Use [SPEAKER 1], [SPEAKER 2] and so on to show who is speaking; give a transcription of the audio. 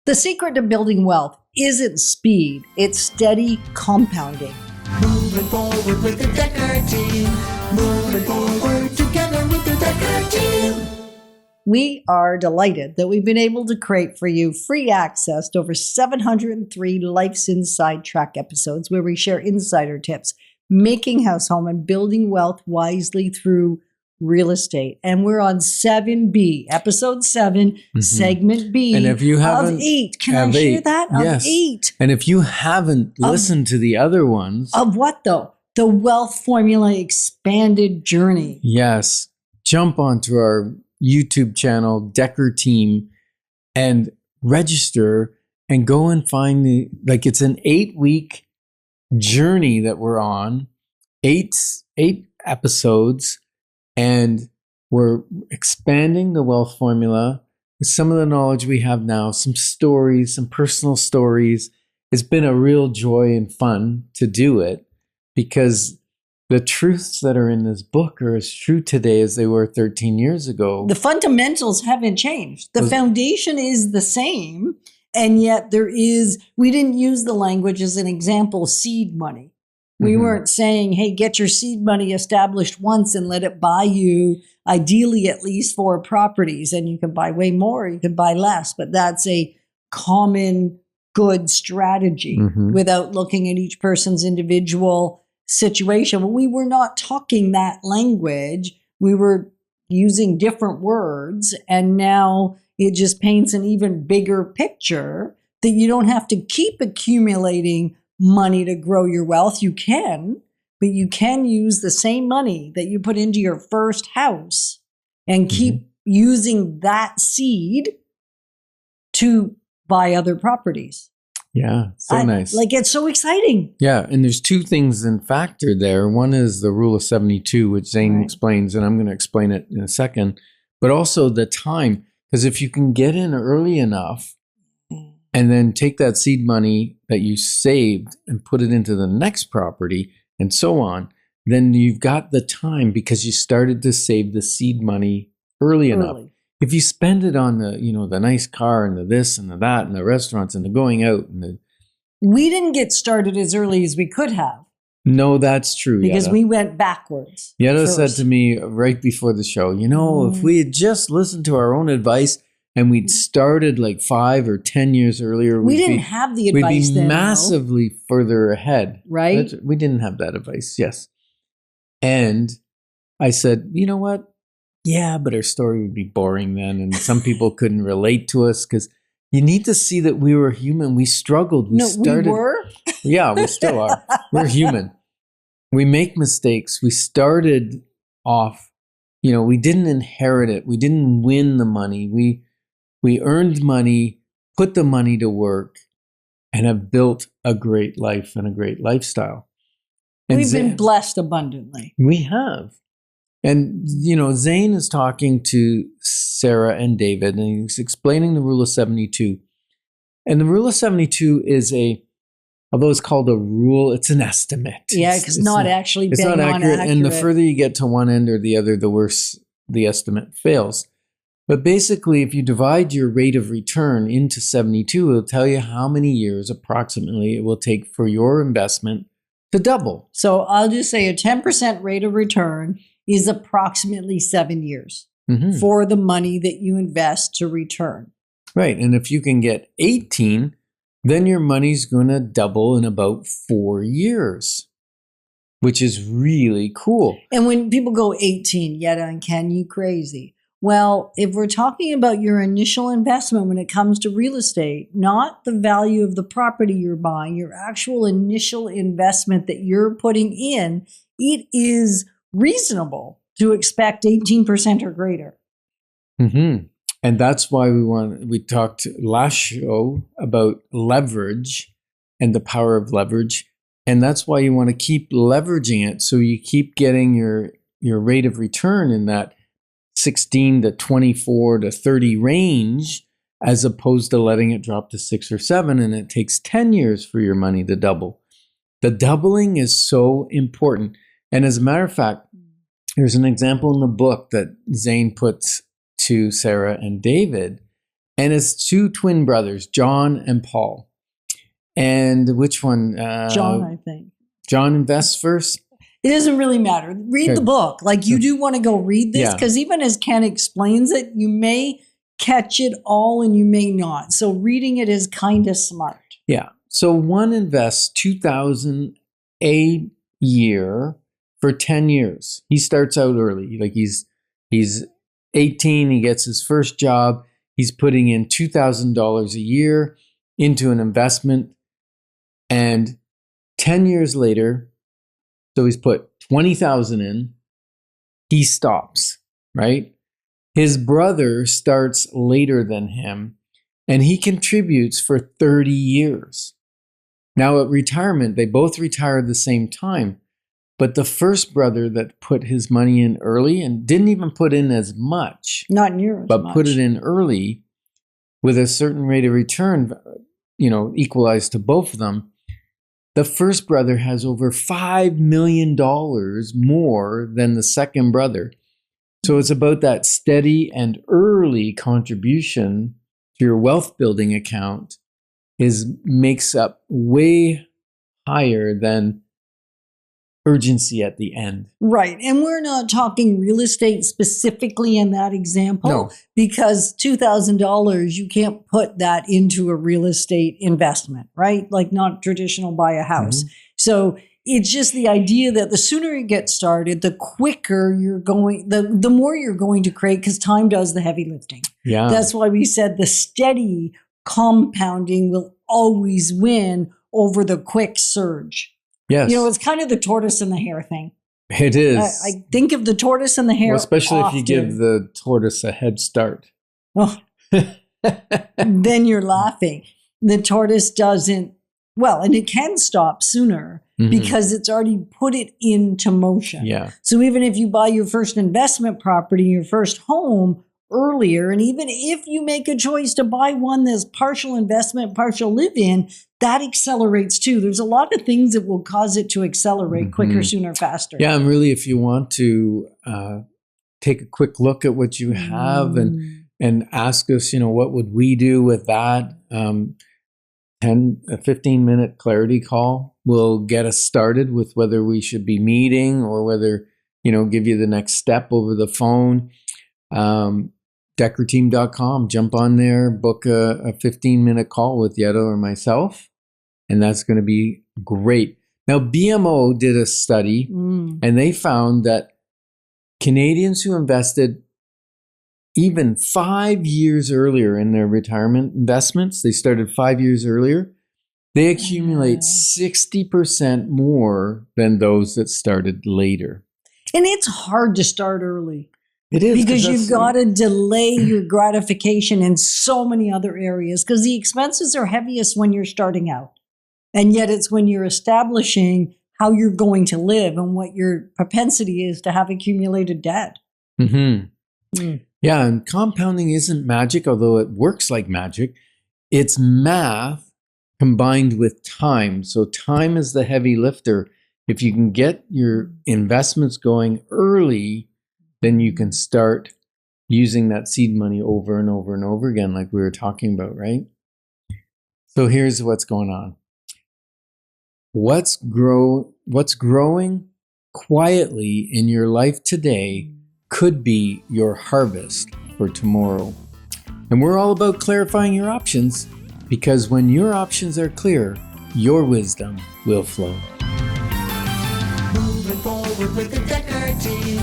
[SPEAKER 1] The secret to building wealth isn't speed, it's steady compounding.
[SPEAKER 2] Moving forward with the Decker team. Moving forward together with the Decker team.
[SPEAKER 1] We are delighted that we've been able to create for you free access to over 703 Life's Inside Track episodes where we share insider tips, making house home and building wealth wisely through real estate. And we're on 7B, episode 7, segment B,
[SPEAKER 3] and if you haven't,
[SPEAKER 1] of 8. Can I share that?
[SPEAKER 3] Yes.
[SPEAKER 1] Of 8.
[SPEAKER 3] And if you haven't listened to the other ones.
[SPEAKER 1] Of what though? The Wealth Formula Expanded Journey.
[SPEAKER 3] Yes. Jump onto our YouTube channel, DekkerTeam, and register and go and find it's an 8-week journey that we're on, 8 episodes, and we're expanding the wealth formula with some of the knowledge we have now, some stories, some personal stories. It's been a real joy and fun to do it because the truths that are in this book are as true today as they were 13 years ago.
[SPEAKER 1] The fundamentals haven't changed. The foundation is the same, and yet we didn't use the language as an example, seed money. We weren't saying, hey, get your seed money established once and let it buy you, ideally at least 4 properties, and you can buy way more, you can buy less, but that's a common good strategy without looking at each person's individual situation. We were not talking that language. We were using different words, and now it just paints an even bigger picture that you don't have to keep accumulating money to grow your wealth. You can, but you can use the same money that you put into your first house and keep using that seed to buy other properties.
[SPEAKER 3] Yeah, nice.
[SPEAKER 1] It's so exciting.
[SPEAKER 3] Yeah, and there's 2 things in factor there. One is the rule of 72, which Zane explains, and I'm going to explain it in a second, but also the time. Because if you can get in early enough and then take that seed money that you saved and put it into the next property and so on, then you've got the time because you started to save the seed money early enough. If you spend it on the nice car and the this and the that and the restaurants and the going out and
[SPEAKER 1] we didn't get started as early as we could have.
[SPEAKER 3] No, that's true.
[SPEAKER 1] Because we went backwards.
[SPEAKER 3] Yetta said to me right before the show, if we had just listened to our own advice and we'd started like 5 or 10 years earlier,
[SPEAKER 1] we didn't have the advice
[SPEAKER 3] we'd be
[SPEAKER 1] then,
[SPEAKER 3] massively further ahead.
[SPEAKER 1] Right?
[SPEAKER 3] We didn't have that advice. Yes. And I said, you know what? Yeah, but our story would be boring then. And some people couldn't relate to us because you need to see that we were human. We struggled.
[SPEAKER 1] We were?
[SPEAKER 3] Yeah, we still are. We're human. We make mistakes. We started off, we didn't inherit it. We didn't win the money. We earned money, put the money to work, and have built a great life and a great lifestyle. And
[SPEAKER 1] we've been blessed abundantly.
[SPEAKER 3] We have. And, Zane is talking to Sarah and David, and he's explaining the rule of 72. And the rule of 72 is although it's called a rule, it's an estimate.
[SPEAKER 1] Yeah, because it's not actually
[SPEAKER 3] it's not accurate. And the further you get to one end or the other, the worse the estimate fails. But basically, if you divide your rate of return into 72, it'll tell you how many years approximately it will take for your investment to double.
[SPEAKER 1] So I'll just say a 10% rate of return is approximately 7 years for the money that you invest to return.
[SPEAKER 3] Right. And if you can get 18, then your money's going to double in about 4 years, which is really cool.
[SPEAKER 1] And when people go 18, Yetta and Ken, you crazy. Well, if we're talking about your initial investment when it comes to real estate, not the value of the property you're buying, your actual initial investment that you're putting in, it is reasonable to expect 18% or greater.
[SPEAKER 3] And that's why we talked last show about leverage and the power of leverage. And that's why you want to keep leveraging it. So you keep getting your rate of return in that 16 to 24 to 30 range, as opposed to letting it drop to 6 or 7. And it takes 10 years for your money to double. The doubling is so important. And as a matter of fact, there's an example in the book that Zane puts to Sarah and David. And it's two twin brothers, John and Paul. And which one?
[SPEAKER 1] John, I think.
[SPEAKER 3] John invests first?
[SPEAKER 1] It doesn't really matter. Read
[SPEAKER 3] Okay.
[SPEAKER 1] the book. Like, you do want to go read this,
[SPEAKER 3] Yeah.
[SPEAKER 1] because even as Ken explains it, you may catch it all and you may not. So reading it is kind of smart.
[SPEAKER 3] Yeah. So one invests $2,000 a year for 10 years. He starts out early. Like he's 18, he gets his first job. He's putting in $2,000 a year into an investment. And 10 years later, so he's put 20,000 in, he stops, right? His brother starts later than him, and he contributes for 30 years. Now at retirement, they both retire at the same time, but the first brother that put his money in early and didn't even put in as much,
[SPEAKER 1] Not near as
[SPEAKER 3] but
[SPEAKER 1] much.
[SPEAKER 3] put it in early with a certain rate of return, equalized to both of them, the first brother has over $5 million more than the second brother. So it's about that steady and early contribution to your wealth building account makes up way higher than urgency at the end.
[SPEAKER 1] Right. And we're not talking real estate specifically in that example,
[SPEAKER 3] No.
[SPEAKER 1] because $2,000, you can't put that into a real estate investment, right? Like, not traditional buy a house. So it's just the idea that the sooner you get started, the quicker you're going, the more you're going to create, because time does the heavy lifting.
[SPEAKER 3] Yeah.
[SPEAKER 1] That's why we said the steady compounding will always win over the quick surge.
[SPEAKER 3] Yes.
[SPEAKER 1] It's kind of the tortoise and the hare thing.
[SPEAKER 3] It is.
[SPEAKER 1] I think of the tortoise and the hare.
[SPEAKER 3] Well, especially if you
[SPEAKER 1] often.
[SPEAKER 3] give the tortoise a head start.
[SPEAKER 1] Oh, then you're laughing. The tortoise doesn't, and it can stop sooner because it's already put it into motion.
[SPEAKER 3] Yeah.
[SPEAKER 1] So even if you buy your first investment property, your first home earlier, and even if you make a choice to buy one that's partial investment, partial live-in, that accelerates too. There's a lot of things that will cause it to accelerate quicker, sooner, faster.
[SPEAKER 3] Yeah, and really, if you want to take a quick look at what you have and ask us, what would we do with that? A 15-minute clarity call will get us started with whether we should be meeting or whether, give you the next step over the phone. DekkerTeam.com. Jump on there, book a 15-minute call with Yetta or myself, and that's going to be great. Now, BMO did a study, and they found that Canadians who invested even 5 years earlier in their retirement investments, they started 5 years earlier, they accumulate 60% more than those that started later.
[SPEAKER 1] And it's hard to start early.
[SPEAKER 3] It is.
[SPEAKER 1] Because you've got to delay your gratification in so many other areas, because the expenses are heaviest when you're starting out. And yet it's when you're establishing how you're going to live and what your propensity is to have accumulated debt.
[SPEAKER 3] Yeah, and compounding isn't magic, although it works like magic. It's math combined with time. So time is the heavy lifter. If you can get your investments going early, then you can start using that seed money over and over and over again, like we were talking about, right? So here's what's going on. What's growing quietly in your life today could be your harvest for tomorrow. And we're all about clarifying your options, because when your options are clear, your wisdom will flow.
[SPEAKER 2] Moving forward with the Decker team.